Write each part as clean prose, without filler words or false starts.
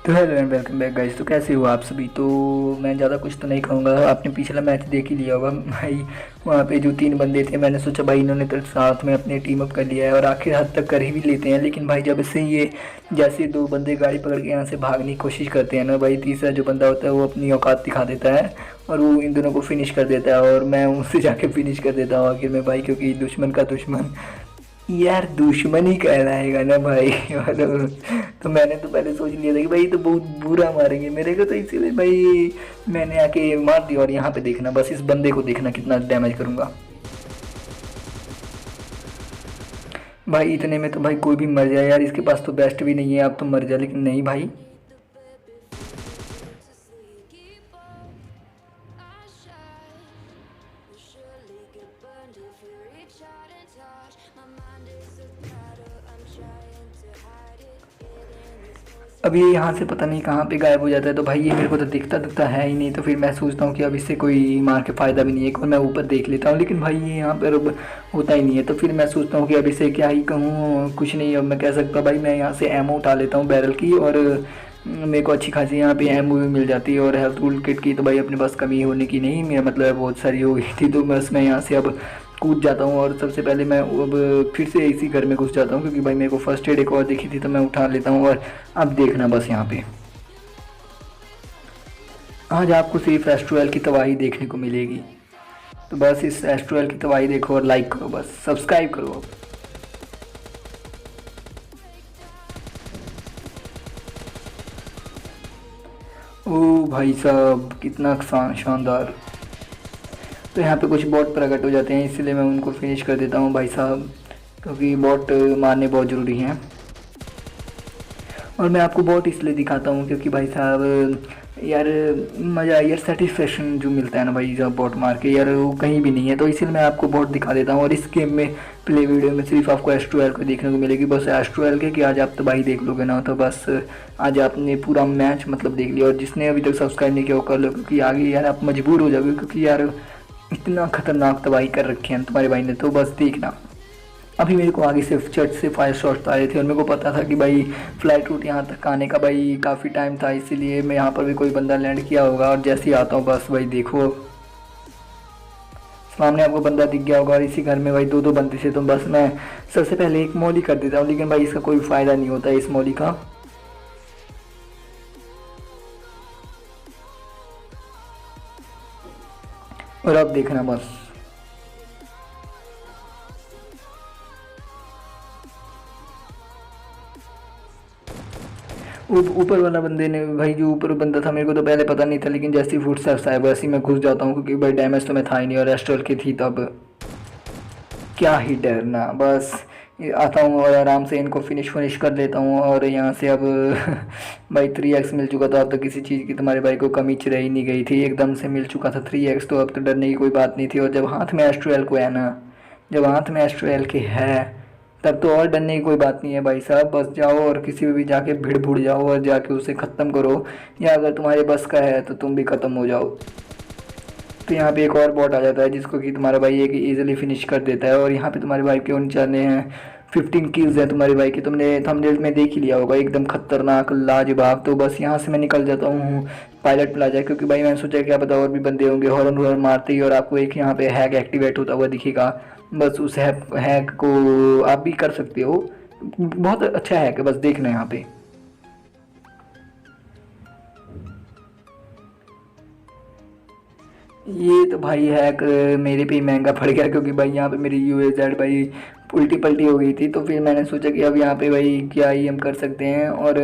तो hello and welcome back guys. तो कैसे हो आप सभी। तो मैं ज़्यादा कुछ तो नहीं कहूँगा, आपने पिछला मैच देख ही लिया होगा भाई। वहाँ पे जो 3 बंदे थे, मैंने सोचा भाई इन्होंने तो साथ में अपनी टीम अप कर लिया है और आखिर हद तक कर ही भी लेते हैं। लेकिन भाई जब से ये जैसे 2 बंदे गाड़ी पकड़ के यहाँ से भागने की कोशिश करते हैं ना भाई, तीसरा जो बंदा होता है वो अपनी औकात दिखा देता है और वो इन दोनों को फिनिश कर देता है और मैं उससे जाके फिनिश कर देता हूँ आखिर में भाई, क्योंकि दुश्मन का दुश्मन यार दुश्मन ही कहलाएगा ना भाई। मतलब तो मैंने तो पहले सोच लिया था कि भाई तो बहुत बुरा मारेंगे मेरे को, तो इसीलिए भाई मैंने आके मार दिया। और यहाँ पे देखना, बस इस बंदे को देखना कितना डैमेज करूँगा भाई। इतने में तो भाई कोई भी मर जाए यार, इसके पास तो बेस्ट भी नहीं है, आप तो मर जाए। लेकिन नहीं भाई, अब ये यहाँ से पता नहीं कहाँ पे गायब हो जाता है। तो भाई ये मेरे को तो दिखता दिखता है ही नहीं, तो फिर मैं सोचता हूँ कि अब इससे कोई मार के फ़ायदा भी नहीं है, एक बार मैं ऊपर देख लेता हूँ। लेकिन भाई ये यहाँ पर अब होता ही नहीं है, तो फिर मैं सोचता हूँ कि अब इसे क्या ही कहूँ, कुछ नहीं अब मैं कह सकता भाई। मैं यहाँ से एमओ उठा लेता हूँ बैरल की, और मेरे को अच्छी खासी यहाँ पे एमओ भी मिल जाती है और हेल्थ टूल किट की तो भाई अपने पास कमी होने की नहीं, मेरा मतलब बहुत सारी हो गई थी। तो बस मैं यहाँ से अब कूद जाता हूँ और सबसे पहले मैं अब फिर से इसी घर में घुस जाता हूँ, क्योंकि भाई मेरे को फर्स्ट एड एक और दिखी थी तो मैं उठा लेता हूँ। और अब देखना बस यहाँ पे आज आपको सिर्फ एस्ट्रोएल की तबाही देखने को मिलेगी। तो बस इस एस्ट्रोएल की तबाही देखो और लाइक करो, बस सब्सक्राइब करो अब। ओ भाई साहब कितना शानदार। तो यहाँ पे कुछ बॉट प्रकट हो जाते हैं, इसलिए मैं उनको फिनिश कर देता हूँ भाई साहब, क्योंकि बॉट मारने बहुत ज़रूरी हैं। और मैं आपको बॉट इसलिए दिखाता हूँ क्योंकि भाई साहब यार मज़ा, यार सेटिस्फेक्शन जो मिलता है ना भाई जब बॉट मार के, यार वो कहीं भी नहीं है। तो इसलिए मैं आपको बॉट दिखा देता हूँ। और इस गेम में प्ले वीडियो में सिर्फ आपको एस्ट्रोएल को देखने को मिलेगी, बस एस्ट्रोएल के कि आज आप तबाही देख लोगे ना, तो बस आज आपने पूरा मैच मतलब देख लिया। और जिसने अभी तक सब्सक्राइब नहीं किया वो कर लो, क्योंकि आगे यार आप मजबूर हो जाओगे, क्योंकि यार इतना खतरनाक तबाही कर रखी है तुम्हारे भाई ने। तो बस देखना, अभी मेरे को आगे से चर्च से फायर शॉट्स आ रहे थे और मेरे को पता था कि भाई फ्लाइट रूट यहाँ तक आने का भाई काफ़ी टाइम था, इसीलिए मैं यहाँ पर भी कोई बंदा लैंड किया होगा। और जैसे ही आता हूँ बस भाई देखो सामने आपको बंदा दिख गया होगा, और इसी घर में भाई 2-2 बंदे थे। तो बस मैं सबसे पहले एक मॉली कर देता हूँ, लेकिन भाई इसका कोई फ़ायदा नहीं होता है इस मॉली का। और अब देखना बस ऊपर वाला बंदे ने भाई, जो ऊपर बंदा था मेरे को तो पहले पता नहीं था, लेकिन जैसे ही फुट स्टेप्स आए वैसे ही मैं घुस जाता हूँ, क्योंकि भाई डैमेज तो मैं था ही नहीं और एस्ट्रल की थी, तब क्या ही डरना। बस आता हूँ और आराम से इनको फिनिश कर लेता हूँ। और यहाँ से अब भाई 3x मिल चुका था, अब तो किसी चीज़ की तुम्हारे भाई को कमी रह ही नहीं गई थी, एकदम से मिल चुका था 3x, तो अब तो डरने की कोई बात नहीं थी। और जब हाथ में एस्ट्रोएल को है ना, जब हाथ में एस्ट्रोएल के है तब तो और डरने की कोई बात नहीं है भाई साहब। बस जाओ और किसी भी जाके भिड़ भुड़ जाओ और जाके उसे ख़त्म करो, या अगर तुम्हारे बस का है तो तुम भी ख़त्म हो जाओ। तो यहाँ पे एक और बॉट आ जाता है जिसको कि तुम्हारा भाई एक इजीली फिनिश कर देता है। और यहाँ पे तुम्हारे भाई के 49 हैं, 15 किल्स हैं तुम्हारे भाई के, तुमने थंबनेल में देख ही लिया होगा, एकदम खतरनाक लाजवाब। तो बस यहाँ से मैं निकल जाता हूँ पायलट प्लाजा, क्योंकि भाई मैंने सोचा क्या पता और भी बंदे होंगे। हॉर्न वॉर्न मारते ही और आपको एक यहाँ पे हैक एक्टिवेट होता हुआ दिखेगा, बस उस हैक को आप भी कर सकते हो, बहुत अच्छा हैक है, बस देखना यहाँ पे। ये तो भाई हैक मेरे पे ही महंगा पड़ गया, क्योंकि भाई यहाँ पे मेरी यूएजेड भाई उल्टी पल्टी हो गई थी। तो फिर मैंने सोचा कि अब यहाँ पे भाई क्या ही हम कर सकते हैं। और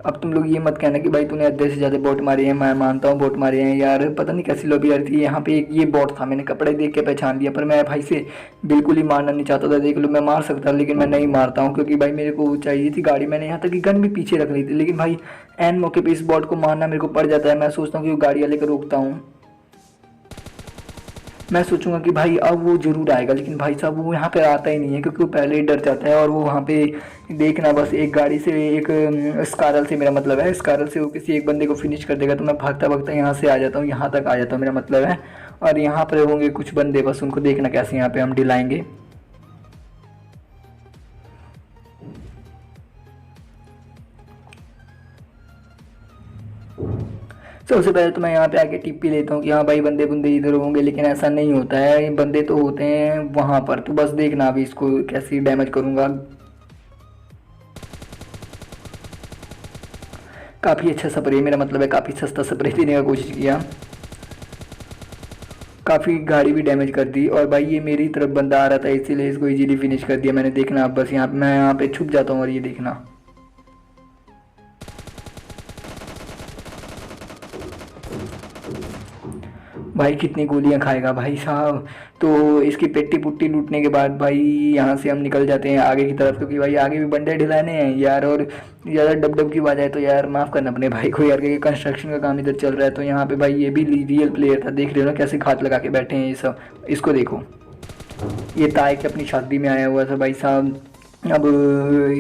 अब तुम लोग ये मत कहना कि भाई तूने आधे से ज़्यादा बोट मारे हैं, मैं मानता हूँ बोट मारे हैं यार, पता नहीं कैसी लॉबी आ रही थी। यहाँ पे एक ये बोट था, मैंने कपड़े देख के पहचान लिया, पर मैं भाई से बिल्कुल ही मारना नहीं चाहता था। देख लो मैं मार सकता, लेकिन मैं नहीं मारता हूँ, क्योंकि भाई मेरे को चाहिए थी गाड़ी। मैंने यहाँ तक कि गन भी पीछे रख ली थी, लेकिन भाई एन मौके पर इस बॉट को मारना मेरे को पड़ जाता है। मैं सोचता हूँ कि गाड़ी वाले को रोकता हूँ, मैं सोचूंगा कि भाई अब वो ज़रूर आएगा, लेकिन भाई साहब वो यहाँ पे आता ही नहीं है, क्योंकि वो पहले ही डर जाता है। और वो वहाँ पे देखना, बस एक गाड़ी से, एक स्कारल से, मेरा मतलब है स्कारल से वो किसी एक बंदे को फिनिश कर देगा, तो मैं भागता भागता यहाँ से आ जाता हूँ, यहाँ तक आ जाता हूँ, मेरा मतलब है। और यहाँ पर होंगे कुछ बंदे, बस उनको देखना कैसे यहाँ पे हम दिलाएंगे। सबसे पहले तो मैं यहाँ पे आके टिप्पी लेता हूँ कि हाँ भाई बंदे बंदे इधर होंगे, लेकिन ऐसा नहीं होता है, बंदे तो होते हैं वहाँ पर। तो बस देखना अभी इसको कैसे डैमेज करूँगा। काफ़ी अच्छा स्प्रे, मेरा मतलब है काफ़ी सस्ता स्प्रे देने का कोशिश किया, काफ़ी गाड़ी भी डैमेज कर दी। और भाई ये मेरी तरफ बंदा आ रहा था, इसीलिए इसको इजीली फिनिश कर दिया मैंने। देखना अब बस यहाँ पे मैं यहाँ पे छुप जाता हूँ, और ये देखना भाई कितनी गोलियां खाएगा भाई साहब। तो इसकी पेट्टी पुट्टी लूटने के बाद भाई यहाँ से हम निकल जाते हैं आगे की तरफ, क्योंकि भाई आगे भी बंदे ढिलाने हैं यार। और ज़्यादा डब डब की आवाज़ आए तो यार माफ़ करना अपने भाई को यार, क्योंकि कंस्ट्रक्शन का काम इधर चल रहा है। तो यहाँ पे भाई ये भी रियल प्लेयर था, देख रहे हो ना कैसे घात लगा के बैठे हैं ये सब। इसको देखो, ये ताए के अपनी शादी में आया हुआ था भाई साहब। अब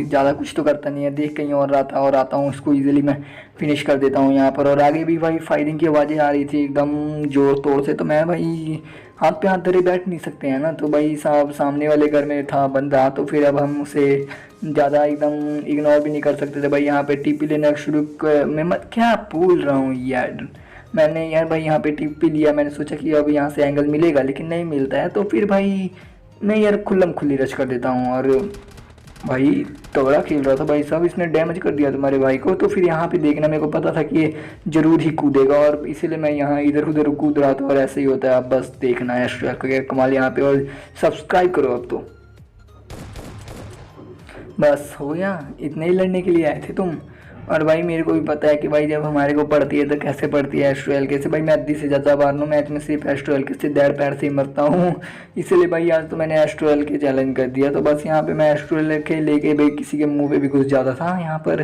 ज़्यादा कुछ तो करता नहीं है, देख कहीं और रहा था और आता हूँ, इसको इजीली मैं फिनिश कर देता हूँ यहाँ पर। और आगे भी भाई फायरिंग की आवाज़ें आ रही थी एकदम जोर तोड़ से, तो मैं भाई हाथ पे हाथ धरे बैठ नहीं सकते हैं ना। तो भाई साहब सामने वाले घर में था बंदा, तो फिर अब हम उसे ज़्यादा एकदम इग्नोर भी नहीं कर सकते थे भाई। यहाँ पे टीपी लेना शुरू मैं मत क्या बोल रहा हूँ यार, मैंने यार भाई यहाँ पे टिप्पी लिया, मैंने सोचा कि अब यहाँ से एंगल मिलेगा, लेकिन नहीं मिलता है। तो फिर भाई मैं यार खुल्लम खुल्ली रश कर देता हूँ। और भाई तगड़ा खेल रहा था भाई साहब, इसने डैमेज कर दिया तुम्हारे भाई को। तो फिर यहाँ पे देखना, मेरे को पता था कि ये जरूर ही कूदेगा, और इसीलिए मैं यहाँ इधर उधर कूद रहा था। और ऐसे ही होता है, अब बस देखना है कमाल यहाँ पे। और सब्सक्राइब करो अब तो, बस हो गया, इतने ही लड़ने के लिए आए थे तुम। और भाई मेरे को भी पता है कि भाई जब हमारे को पड़ती है तो कैसे पड़ती है एस्ट्रोएल के से। भाई मैं अद्धी से ज़्यादा बार नो मैच में सिर्फ एस्ट्रोएल के से पैर पैर से ही मरता हूँ, इसीलिए भाई आज तो मैंने एस्ट्रोएल के चैलेंज कर दिया। तो बस यहाँ पे मैं एस्ट्रोएल के लेके भाई किसी के मुंह पे भी घुस जाता था यहाँ पर।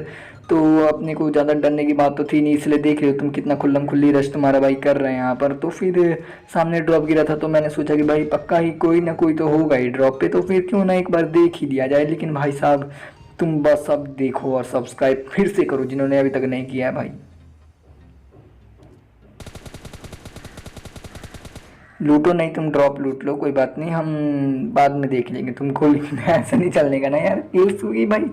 तो अपने को ज़्यादा डरने की बात तो थी नहीं, इसलिए देख रहे हो तुम कितना खुल्लम खुल्ली रश तुम्हारा भाई कर रहे हैं यहाँ पर। तो फिर सामने ड्रॉप गिरा था, तो मैंने सोचा कि भाई पक्का ही कोई ना कोई तो होगा ही ड्रॉप पे, तो फिर क्यों ना एक बार देख ही लिया जाए। लेकिन भाई साहब तुम बस अब देखो और सब्सक्राइब फिर से करो जिन्होंने अभी तक नहीं किया है भाई। लूटो नहीं, तुम ड्रॉप लूट लो, कोई बात नहीं, हम बाद में देख लेंगे तुमको। लेकिन ऐसा नहीं चलने का ना यार, किल्स हुई भाई,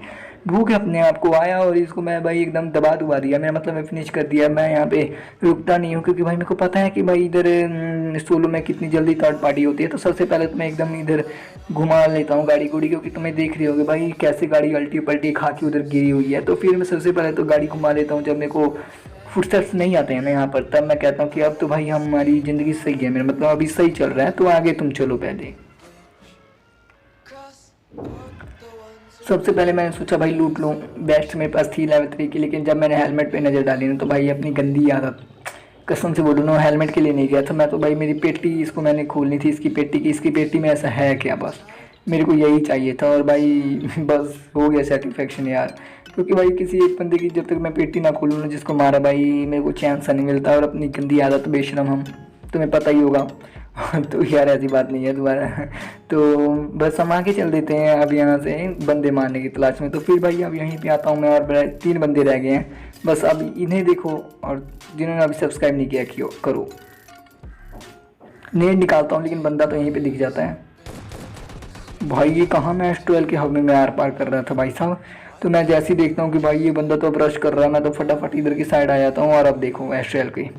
भूख अपने आप को आया और इसको मैं भाई एकदम दबा दुबा दिया, मेरा मतलब मैं फिनिश कर दिया। मैं यहाँ पे रुकता नहीं हूँ, क्योंकि भाई मेरे को पता है कि भाई इधर सोलो में कितनी जल्दी थर्ड पार्टी होती है। तो सबसे पहले तो मैं एकदम इधर घुमा लेता हूँ गाड़ी गुड़ी, क्योंकि तुम्हें देख रही होगी भाई कैसे गाड़ी अल्टी पल्टी खा के उधर गिरी हुई है। तो फिर मैं सबसे पहले तो गाड़ी घुमा लेता हूँ, जब मेरे को फुटस्टेप्स नहीं आते हैं ना यहाँ पर, तब मैं कहता हूँ कि अब तो भाई हमारी ज़िंदगी सही है, मेरा मतलब अभी सही चल रहा है, तो आगे तुम चलो पहले। सबसे पहले मैंने सोचा भाई लूट लूँ, बेस्ट मेरे पास थी लेवल 3 की। लेकिन जब मैंने हेलमेट पे नज़र डाली ना, तो भाई अपनी गंदी आदत, कसम से बोलूँ ना, हेलमेट के लिए नहीं गया था मैं तो भाई। मेरी पेटी इसको मैंने खोलनी थी, इसकी पेटी की, इसकी पेटी में ऐसा है क्या, बस मेरे को यही चाहिए था। और भाई बस हो गया सेटिस्फेक्शन यार, क्योंकि भाई किसी एक बंदे की जब तक मैं पेटी ना खोलूँ ना जिसको मारा, भाई मेरे को चैन सा नहीं मिलता। और अपनी गंदी आदत बेशरम हम, तुम्हें पता ही होगा। तो यार ऐसी बात नहीं है दोबारा। तो बस हम आगे चल देते हैं अब यहाँ से बंदे मारने की तलाश में। तो फिर भाई अब यहीं पे आता हूँ मैं, और 3 बंदे रह गए हैं बस। अब इन्हें देखो, और जिन्होंने अभी सब्सक्राइब नहीं किया करो। नेट निकालता हूँ, लेकिन बंदा तो यहीं पे दिख जाता है भाई। ये कहाँ मैं S12 के हवा में आर पार कर रहा था भाई साहब। तो मैं जैसे ही देखता हूँ कि भाई ये बंदा तो अब रश कर रहा है, मैं तो फटाफट इधर की साइड आ जाता हूँ। और अब देखो S12 की,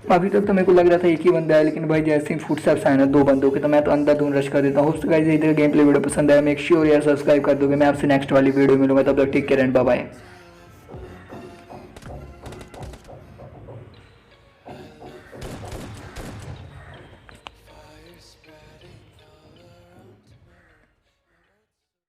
अभी तक तो मेरे को लग रहा था एक ही बंदा है, लेकिन भाई जैसे ही फुटस्टेप्स आए ना 2 बंदों के, तो मैं तो अंधाधुंध रश कर देता हूँ। होप गाइस इधर गेम प्ले वीडियो पसंद आया, मेक श्योर यार सब्सक्राइब कर दोगे। मैं आपसे नेक्स्ट वाली वीडियो मिलूंगा, तब तक take care and bye bye.